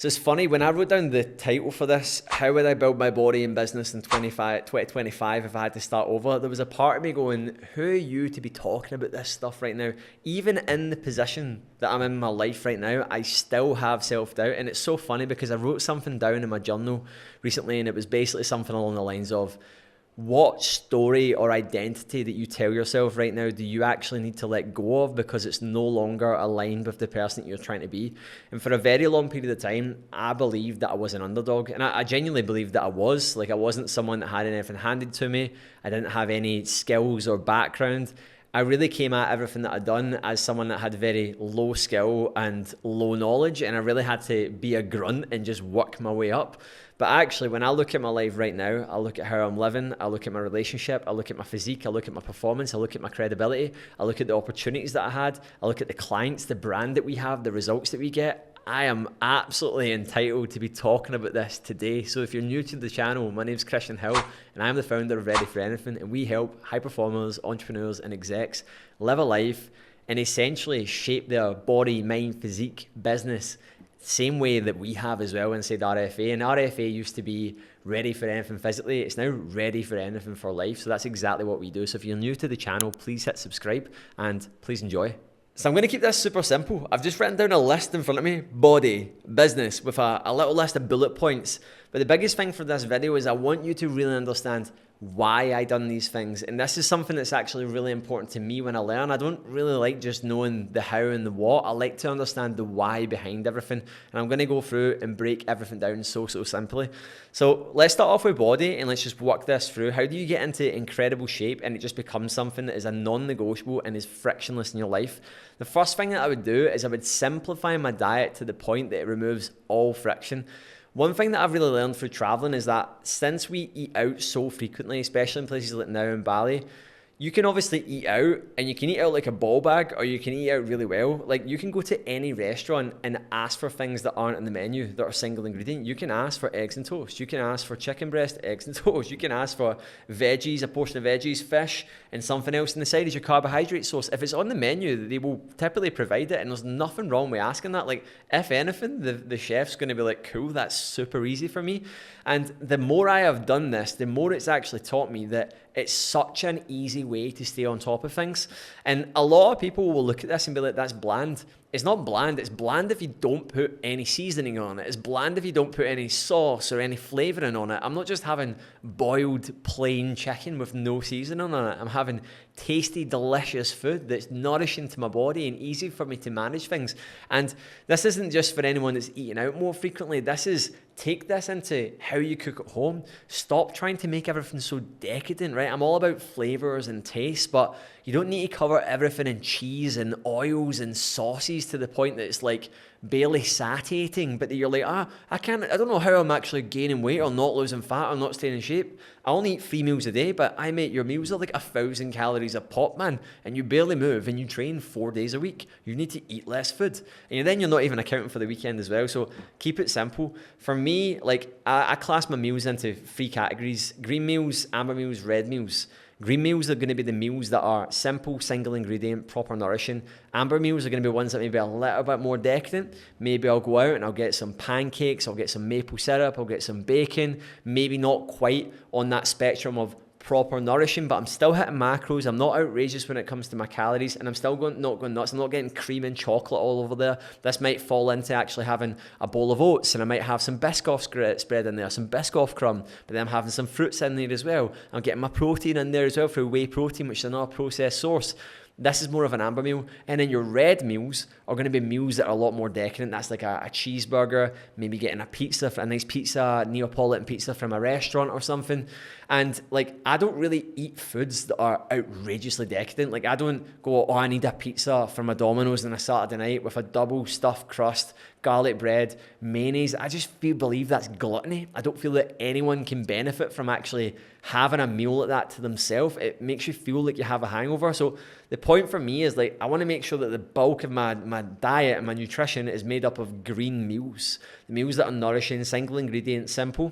So it's funny, when I wrote down the title for this, how would I build my body and business in 2025 if I had to start over, there was a part of me going, who are you to be talking about this stuff right now? Even in the position that I'm in my life right now, I still have self-doubt. And it's so funny because I wrote something down in my journal recently, and it was basically something along the lines of, what story or identity that you tell yourself right now do you actually need to let go of because it's no longer aligned with the person that you're trying to be? And for a very long period of time, I believed that I was an underdog. And I genuinely believed that I was. Like, I wasn't someone that had anything handed to me. I didn't have any skills or background. I really came at everything that I'd done as someone that had very low skill and low knowledge, and I really had to be a grunt and just work my way up. But actually, when I look at my life right now, I look at how I'm living, I look at my relationship, I look at my physique, I look at my performance, I look at my credibility, I look at the opportunities that I had, I look at the clients, the brand that we have, the results that we get. I am absolutely entitled to be talking about this today. So if you're new to the channel, my name's Christian Hill, and I'm the founder of Ready for Anything, and we help high performers, entrepreneurs, and execs live a life and essentially shape their body, mind, physique, business same way that we have as well inside RFA. And RFA used to be ready for anything physically. It's now ready for anything for life. So that's exactly what we do. So if you're new to the channel, please hit subscribe and please enjoy. So I'm going to keep this super simple. I've just written down a list in front of me, body, business, with a little list of bullet points. But the biggest thing for this video is I want you to really understand why I done these things. And this is something that's actually really important to me when I learn. I don't really like just knowing the how and the what. I like to understand the why behind everything. And I'm going to go through and break everything down so simply. So let's start off with body and let's just work this through. How do you get into incredible shape and it just becomes something that is a non-negotiable and is frictionless in your life? The first thing that I would do is I would simplify my diet to the point that it removes all friction. One thing that I've really learned through traveling is that since we eat out so frequently, especially in places like now in Bali, you can obviously eat out and you can eat out like a ball bag or you can eat out really well. Like you can go to any restaurant and ask for things that aren't on the menu that are single ingredient. You can ask for eggs and toast. You can ask for chicken breast, eggs and toast. You can ask for veggies, a portion of veggies, fish, and something else on the side as your carbohydrate source. If it's on the menu, they will typically provide it, and there's nothing wrong with asking that. Like if anything, the chef's going to be like, cool, that's super easy for me. And the more I have done this, the more it's actually taught me that it's such an easy way to stay on top of things. And a lot of people will look at this and be like, that's bland. It's not bland. It's bland if you don't put any seasoning on it. It's bland if you don't put any sauce or any flavoring on it. I'm not just having boiled plain chicken with no seasoning on it. I'm having tasty, delicious food that's nourishing to my body and easy for me to manage things. And this isn't just for anyone that's eating out more frequently. This is, take this into how you cook at home. Stop trying to make everything so decadent, right? I'm all about flavors and taste, but you don't need to cover everything in cheese and oils and sauces to the point that it's like barely satiating, but that you're like, I don't know how I'm actually gaining weight or not losing fat or not staying in shape. I only eat 3 meals a day, but I mate, your meals are like 1,000 calories a pop, man, and you barely move and you train 4 days a week. You need to eat less food. And then you're not even accounting for the weekend as well. So keep it simple. For me, like I class my meals into 3 categories: green meals, amber meals, red meals. Green meals are going to be the meals that are simple, single ingredient, proper nourishing. Amber meals are going to be ones that may be a little bit more decadent. Maybe I'll go out and I'll get some pancakes, I'll get some maple syrup, I'll get some bacon. Maybe not quite on that spectrum of proper nourishing, but I'm still hitting macros. I'm not outrageous when it comes to my calories, and I'm still not going nuts. I'm not getting cream and chocolate all over there. This might fall into actually having a bowl of oats, and I might have some Biscoff spread in there, some Biscoff crumb, but then I'm having some fruits in there as well. I'm getting my protein in there as well through whey protein, which is another processed source. This is more of an amber meal. And then your red meals are going to be meals that are a lot more decadent. That's like a cheeseburger, maybe getting a pizza, a nice pizza, Neapolitan pizza from a restaurant or something. And like, I don't really eat foods that are outrageously decadent. Like I don't go, I need a pizza from a Domino's on a Saturday night with a double stuffed crust, garlic bread, mayonnaise. I just believe that's gluttony. I don't feel that anyone can benefit from actually having a meal like that to themselves. It makes you feel like you have a hangover. So the point for me is like, I want to make sure that the bulk of my diet and my nutrition is made up of green meals. The meals that are nourishing, single ingredient, simple.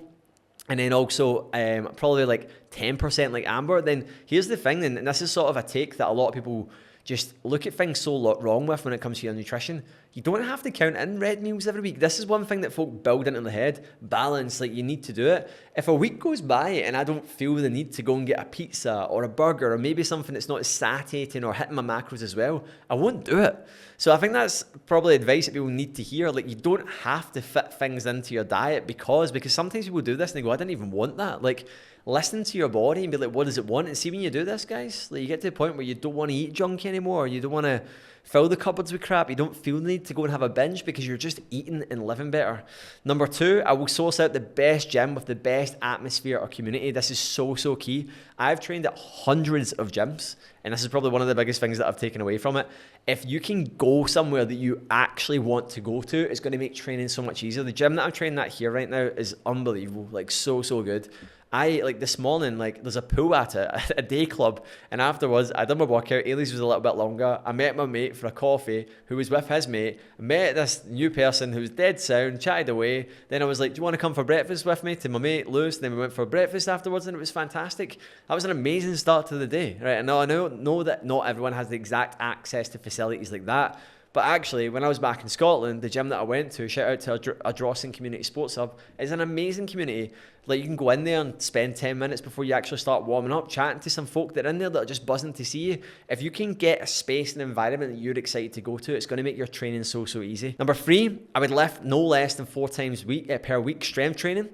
And then also probably like 10% like amber. Then here's the thing, and this is sort of a take that a lot of people just look at things so wrong with when it comes to your nutrition. You don't have to count in red meals every week. This is one thing that folk build into the head. Balance, like you need to do it. If a week goes by and I don't feel the need to go and get a pizza or a burger or maybe something that's not as satiating or hitting my macros as well, I won't do it. So I think that's probably advice that people need to hear. Like you don't have to fit things into your diet because sometimes people do this and they go, I didn't even want that. Like listen to your body and be like, what does it want? And see when you do this, guys, like you get to the point where you don't want to eat junk anymore. You don't want to fill the cupboards with crap. You don't feel the need to go and have a binge because you're just eating and living better. Number 2, I will source out the best gym with the best atmosphere or community. This is so key. I've trained at hundreds of gyms, and this is probably one of the biggest things that I've taken away from it. If you can go somewhere that you actually want to go to, it's going to make training so much easier. The gym that I'm training at here right now is unbelievable, like so good. I, like this morning, like there's a pool at it, a day club, and afterwards I done my workout. Ailey's was a little bit longer. I met my mate for a coffee who was with his mate. I met this new person who was dead sound, chatted away. Then I was like, do you want to come for breakfast with me to my mate Lewis? And then we went for breakfast afterwards and it was fantastic. That was an amazing start to the day, right? And I know that not everyone has the exact access to facilities like that. But actually, when I was back in Scotland, the gym that I went to, shout out to Ardrossan Community Sports Hub, is an amazing community. Like you can go in there and spend 10 minutes before you actually start warming up, chatting to some folk that are in there that are just buzzing to see you. If you can get a space and environment that you're excited to go to, it's going to make your training so easy. Number 3, I would lift no less than 4 times per week strength training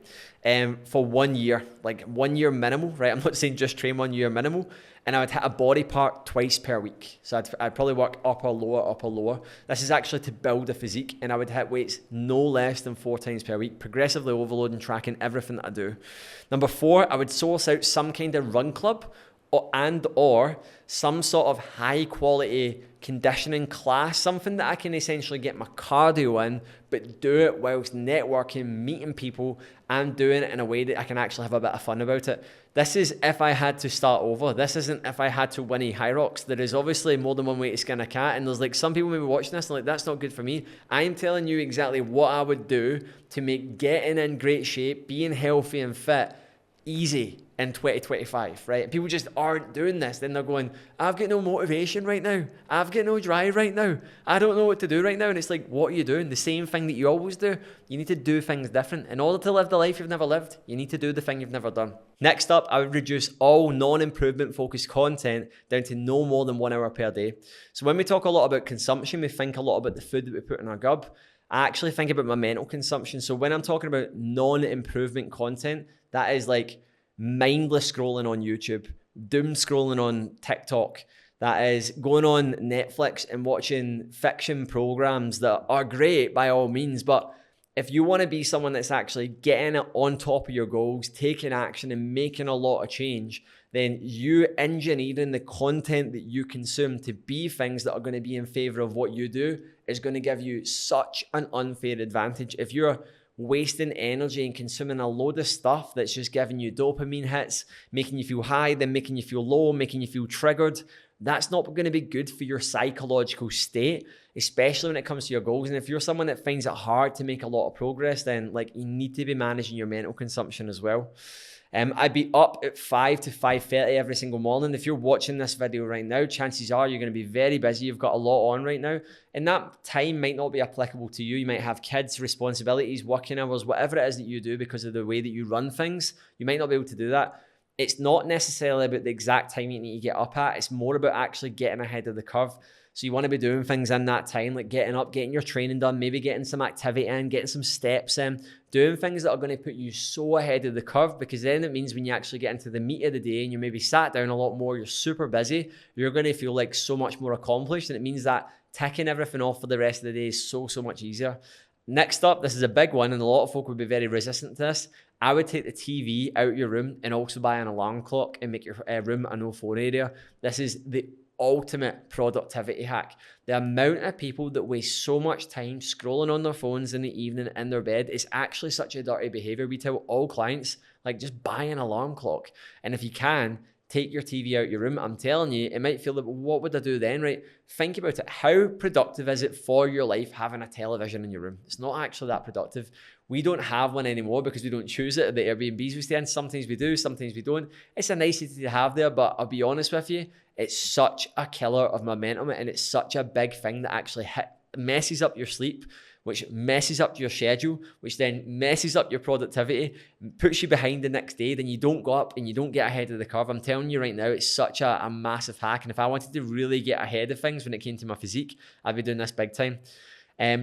for 1 year, like 1 year minimal, right? I'm not saying just train 1 year minimal. And I would hit a body part twice per week. So I'd probably work upper, lower. This is actually to build a physique. And I would hit weights no less than 4 times per week, progressively overloading, tracking everything that I do. Number 4, I would source out some kind of run club or some sort of high quality conditioning class, something that I can essentially get my cardio in, but do it whilst networking, meeting people, and doing it in a way that I can actually have a bit of fun about it. This is if I had to start over. This isn't if I had to win a high rocks. There is obviously more than one way to skin a cat, and there's like some people maybe watching this and like, that's not good for me. I'm telling you exactly what I would do to make getting in great shape, being healthy and fit easy in 2025, right? People just aren't doing this. Then they're going, I've got no motivation right now. I've got no drive right now. I don't know what to do right now. And it's like, what are you doing? The same thing that you always do. You need to do things different. In order to live the life you've never lived, you need to do the thing you've never done. Next up, I would reduce all non-improvement focused content down to no more than 1 hour per day. So when we talk a lot about consumption, we think a lot about the food that we put in our gob. I actually think about my mental consumption. So when I'm talking about non-improvement content, that is like mindless scrolling on YouTube, doom scrolling on TikTok, that is going on Netflix and watching fiction programs that are great by all means. But if you want to be someone that's actually getting on top of your goals, taking action and making a lot of change, then you engineering the content that you consume to be things that are going to be in favor of what you do is going to give you such an unfair advantage. If you're wasting energy and consuming a load of stuff that's just giving you dopamine hits, making you feel high, then making you feel low, making you feel triggered, that's not going to be good for your psychological state, especially when it comes to your goals. And if you're someone that finds it hard to make a lot of progress, then like you need to be managing your mental consumption as well. I'd be up at 5 to 5:30 every single morning. If you're watching this video right now, chances are you're going to be very busy. You've got a lot on right now. And that time might not be applicable to you. You might have kids, responsibilities, working hours, whatever it is that you do because of the way that you run things. You might not be able to do that. It's not necessarily about the exact time you need to get up at. It's more about actually getting ahead of the curve. So you want to be doing things in that time, like getting up, getting your training done, maybe getting some activity in, getting some steps in, doing things that are going to put you so ahead of the curve, because then it means when you actually get into the meat of the day and you maybe sat down a lot more, you're super busy, you're going to feel like so much more accomplished. And it means that ticking everything off for the rest of the day is so much easier. Next up, this is a big one and a lot of folk would be very resistant to this. I would take the TV out your room and also buy an alarm clock and make your room a no phone area. This is the ultimate productivity hack. The amount of people that waste so much time scrolling on their phones in the evening in their bed is actually such a dirty behavior. We tell all clients, like, just buy an alarm clock. And if you can, take your TV out your room. I'm telling you, it might feel like, well, what would I do then, right? Think about it. How productive is it for your life having a television in your room? It's not actually that productive. We don't have one anymore because we don't choose it at the Airbnbs we stay in. Sometimes we do, sometimes we don't. It's a nicety to have there, but I'll be honest with you, it's such a killer of momentum and it's such a big thing that actually messes up your sleep, which messes up your schedule, which then messes up your productivity, puts you behind the next day, then you don't go up and you don't get ahead of the curve. I'm telling you right now, it's such a massive hack. And if I wanted to really get ahead of things when it came to my physique, I'd be doing this big time.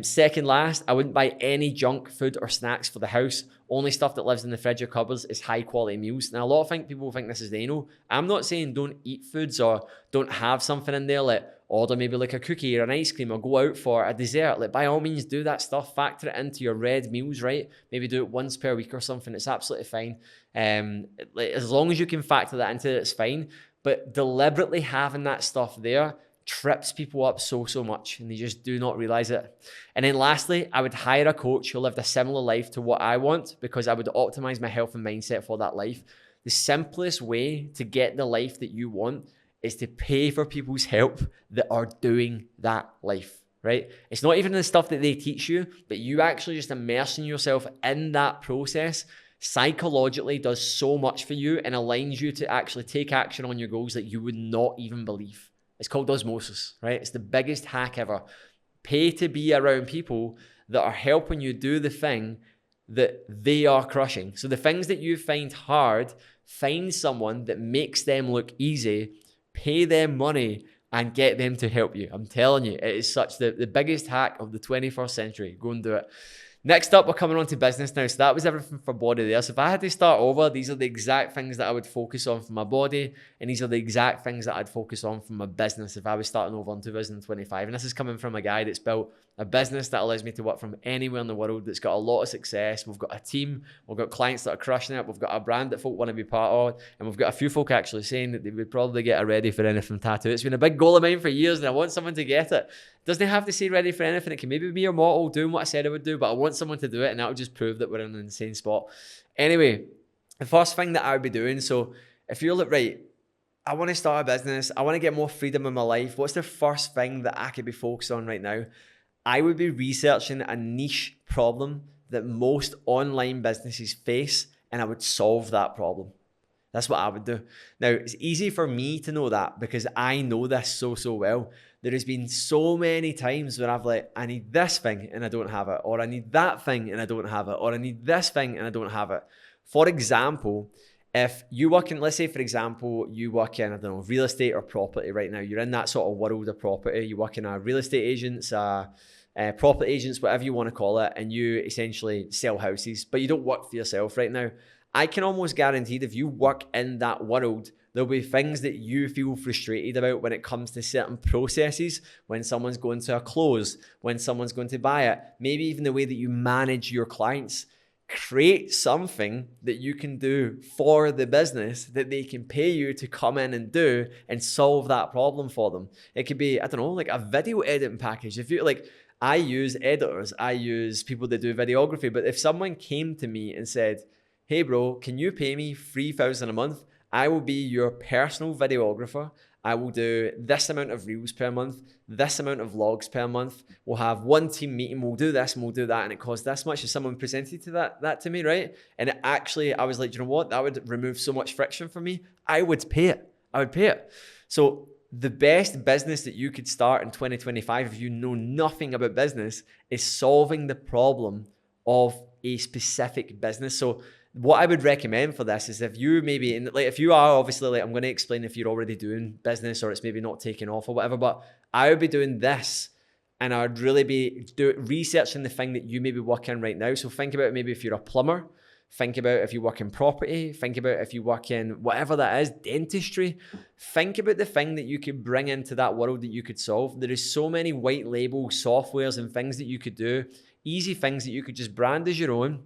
Second last, I wouldn't buy any junk food or snacks for the house. Only stuff that lives in the fridge or cupboards is high quality meals. Now, a lot of people think this is the anal. I'm not saying don't eat foods or don't have something in there, like order maybe like a cookie or an ice cream or go out for a dessert. Like, by all means, do that stuff. Factor it into your red meals, right? Maybe do it once per week or something. It's absolutely fine. As long as you can factor that into it, it's fine. But deliberately having that stuff there trips people up so much, and they just do not realize it. And then lastly, I would hire a coach who lived a similar life to what I want, because I would optimize my health and mindset for that life. The simplest way to get the life that you want is to pay for people's help that are doing that life, right? It's not even the stuff that they teach you, but you actually just immersing yourself in that process psychologically does so much for you and aligns you to actually take action on your goals that you would not even believe. It's called osmosis, right? It's the biggest hack ever. Pay to be around people that are helping you do the thing that they are crushing. So the things that you find hard, find someone that makes them look easy, pay them money, and get them to help you. I'm telling you, it is such the biggest hack of the 21st century. Go and do it. Next up, we're coming on to business now. So that was everything for body there. So if I had to start over, these are the exact things that I would focus on for my body, and these are the exact things that I'd focus on for my business if I was starting over in 2025. And this is coming from a guy that's built a business that allows me to work from anywhere in the world, that's got a lot of success. We've got a team, we've got clients that are crushing it, we've got a brand that folk want to be part of, and we've got a few folk actually saying that they would probably get a ready for anything tattoo. It's been a big goal of mine for years, and I want someone to get it. Doesn't have to say ready for anything. It can maybe be your motto, doing what I said I would do, but I want someone to do it, and that'll just prove that we're in an insane spot. Anyway, the first thing that I would be doing, so if you're like, right, I want to start a business, I want to get more freedom in my life, what's the first thing that I could be focused on right now? I would be researching a niche problem that most online businesses face, and I would solve that problem. That's what I would do. Now, it's easy for me to know that because I know this so well. There has been so many times where I've like, I need this thing and I don't have it, or I need that thing and I don't have it, or I need this thing and I don't have it. For example, if you work in, let's say for example, you work in, I don't know, real estate or property right now, you're in that sort of world of property, you work in a real estate agents, property agents, whatever you want to call it, and you essentially sell houses, but you don't work for yourself right now. I can almost guarantee that if you work in that world, there'll be things that you feel frustrated about when it comes to certain processes, when someone's going to a close, when someone's going to buy it, maybe even the way that you manage your clients. Create something that you can do for the business that they can pay you to come in and do and solve that problem for them. It could be, I don't know, like a video editing package. If you like, I use editors, I use people that do videography, but if someone came to me and said, hey bro, can you pay me $3,000 a month? I will be your personal videographer. I will do this amount of reels per month, this amount of vlogs per month. We'll have one team meeting, we'll do this and we'll do that, and it costs this much. If someone presented to that to me, right? And it actually, I was like, you know what? That would remove so much friction for me. I would pay it. So the best business that you could start in 2025, if you know nothing about business, is solving the problem of a specific business. So what I would recommend for this is if you maybe, like if you are obviously, like I'm going to explain if you're already doing business or it's maybe not taking off or whatever, but I would be doing this and I would really be researching the thing that you maybe work in right now. So think about maybe if you're a plumber, think about if you work in property, think about if you work in whatever that is, dentistry. Think about the thing that you could bring into that world that you could solve. There is so many white label softwares and things that you could do, easy things that you could just brand as your own.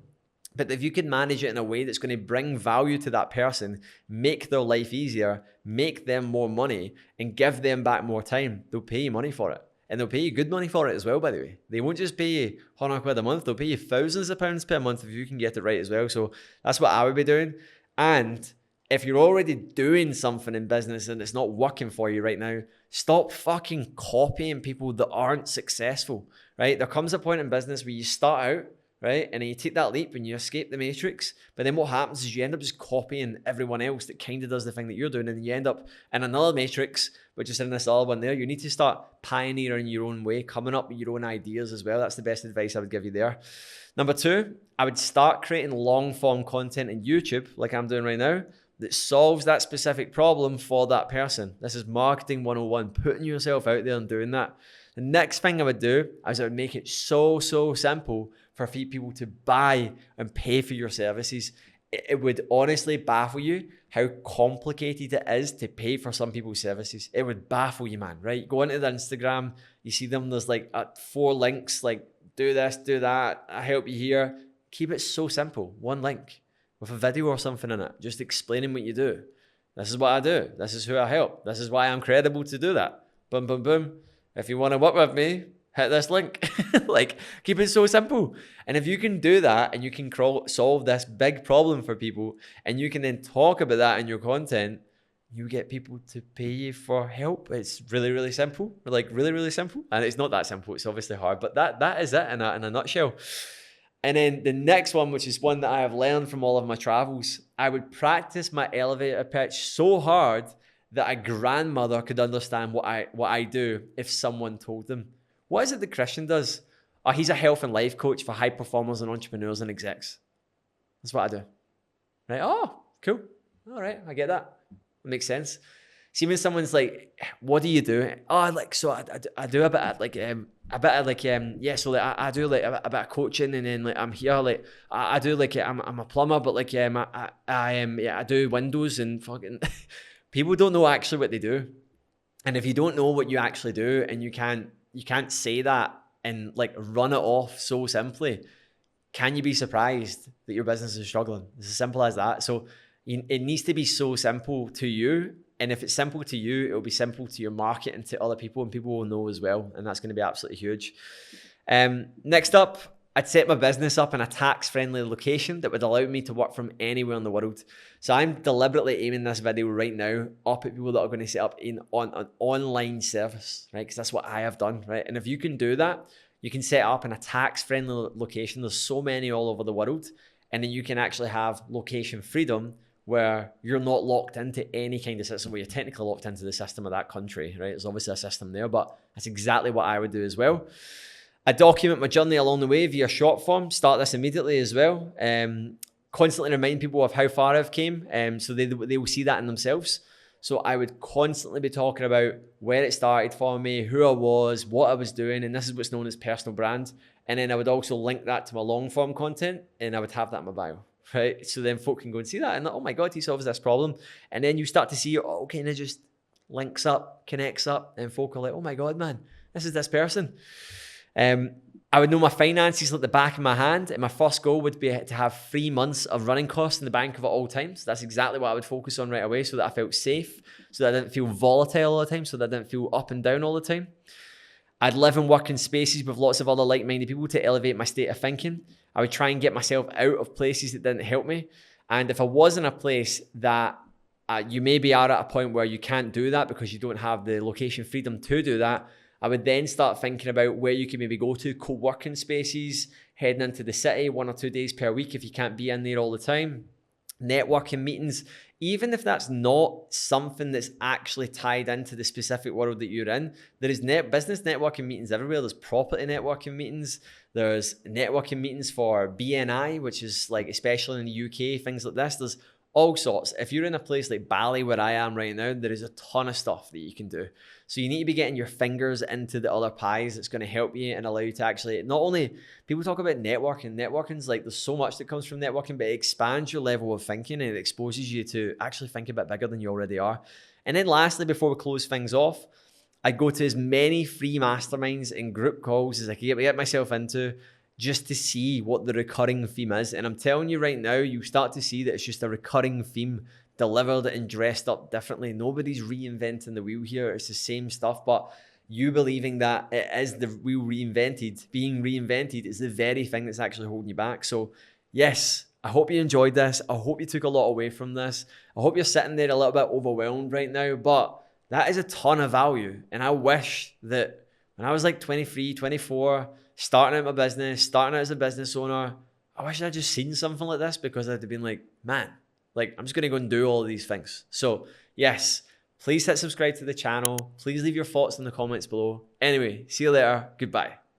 But if you can manage it in a way that's going to bring value to that person, make their life easier, make them more money, and give them back more time, they'll pay you money for it. And they'll pay you good money for it as well, by the way. They won't just pay you £100 a month, they'll pay you thousands of pounds per month if you can get it right as well. So that's what I would be doing. And if you're already doing something in business and it's not working for you right now, stop fucking copying people that aren't successful, right? There comes a point in business where you start out right? And then you take that leap and you escape the matrix. But then what happens is you end up just copying everyone else that kind of does the thing that you're doing. And then you end up in another matrix, which is in this other one there. You need to start pioneering your own way, coming up with your own ideas as well. That's the best advice I would give you there. Number two, I would start creating long form content in YouTube, like I'm doing right now, that solves that specific problem for that person. This is marketing 101, putting yourself out there and doing that. The next thing I would do is I would make it so simple for people to buy and pay for your services. It would honestly baffle you how complicated it is to pay for some people's services. It would baffle you, man, right? Go into their Instagram, you see them, there's like 4 links, like do this, do that, I help you here. Keep it so simple. One link with a video or something in it, just explaining what you do. This is what I do. This is who I help. This is why I'm credible to do that. Boom, boom, boom. If you want to work with me, hit this link. Like, keep it so simple. And if you can do that and you can solve this big problem for people and you can then talk about that in your content, you get people to pay you for help. It's really simple. Like really simple. And it's not that simple. It's obviously hard, but that is it in a nutshell. And then the next one, which is one that I have learned from all of my travels, I would practice my elevator pitch so hard that a grandmother could understand what I do if someone told them. What is it that Christian does? Oh, he's a health and life coach for high performers and entrepreneurs and execs. That's what I do. Right? Oh, cool. All right, I get that. It makes sense. See, when someone's like, what do you do? Oh, like, so I do a bit of like, so like I do like a bit of coaching, and then like I'm here, like I do like, I'm a plumber, but like, I do windows and fucking, people don't know actually what they do. And if you don't know what you actually do and you can't say that and like run it off so simply, can you be surprised that your business is struggling? It's as simple as that. So it needs to be so simple to you. And if it's simple to you, it'll be simple to your market and to other people, and people will know as well. And that's going to be absolutely huge. Next up, I'd set my business up in a tax-friendly location that would allow me to work from anywhere in the world. So I'm deliberately aiming this video right now up at people that are going to set up on an online service, right? Because that's what I have done, right? And if you can do that, you can set up in a tax-friendly location. There's so many all over the world. And then you can actually have location freedom where you're not locked into any kind of system, where you're technically locked into the system of that country, right? There's obviously a system there, but that's exactly what I would do as well. I document my journey along the way via short form. Start this immediately as well. Constantly remind people of how far I've came, so they will see that in themselves. So I would constantly be talking about where it started for me, who I was, what I was doing, and this is what's known as personal brand. And then I would also link that to my long form content, and I would have that in my bio. Right, so then folk can go and see that and oh my God, he solves this problem. And then you start to see, oh, kind of just links up, connects up, and folk are like, oh my God, man, this is this person. I would know my finances like the back of my hand, and my first goal would be to have 3 months of running costs in the bank at all times. That's exactly what I would focus on right away, so that I felt safe, so that I didn't feel volatile all the time, so that I didn't feel up and down all the time. I'd live and work in spaces with lots of other like-minded people to elevate my state of thinking. I would try and get myself out of places that didn't help me. And if I was in a place that you maybe are at a point where you can't do that because you don't have the location freedom to do that, I would then start thinking about where you can maybe go to, co-working spaces, heading into the city 1 or 2 days per week if you can't be in there all the time, networking meetings. Even if that's not something that's actually tied into the specific world that you're in, there is business networking meetings everywhere. There's property networking meetings. There's networking meetings for BNI, which is like, especially in the UK, things like this. There's all sorts. If you're in a place like Bali, where I am right now, there is a ton of stuff that you can do. So you need to be getting your fingers into the other pies that's going to help you and allow you to actually, not only, people talk about networking's like, there's so much that comes from networking, but it expands your level of thinking and it exposes you to actually think a bit bigger than you already are. And then lastly, before we close things off, I go to as many free masterminds and group calls as I can get myself into, just to see what the recurring theme is. And I'm telling you right now, you start to see that it's just a recurring theme delivered and dressed up differently. Nobody's reinventing the wheel here. It's the same stuff, but you believing that it is the wheel being reinvented is the very thing that's actually holding you back. So yes, I hope you enjoyed this. I hope you took a lot away from this. I hope you're sitting there a little bit overwhelmed right now, but that is a ton of value. And I wish that when I was like 23, 24, starting out my business, starting out as a business owner, I wish I'd just seen something like this, because I'd have been like, man, like I'm just going to go and do all of these things. So yes, please hit subscribe to the channel. Please leave your thoughts in the comments below. Anyway, see you later. Goodbye.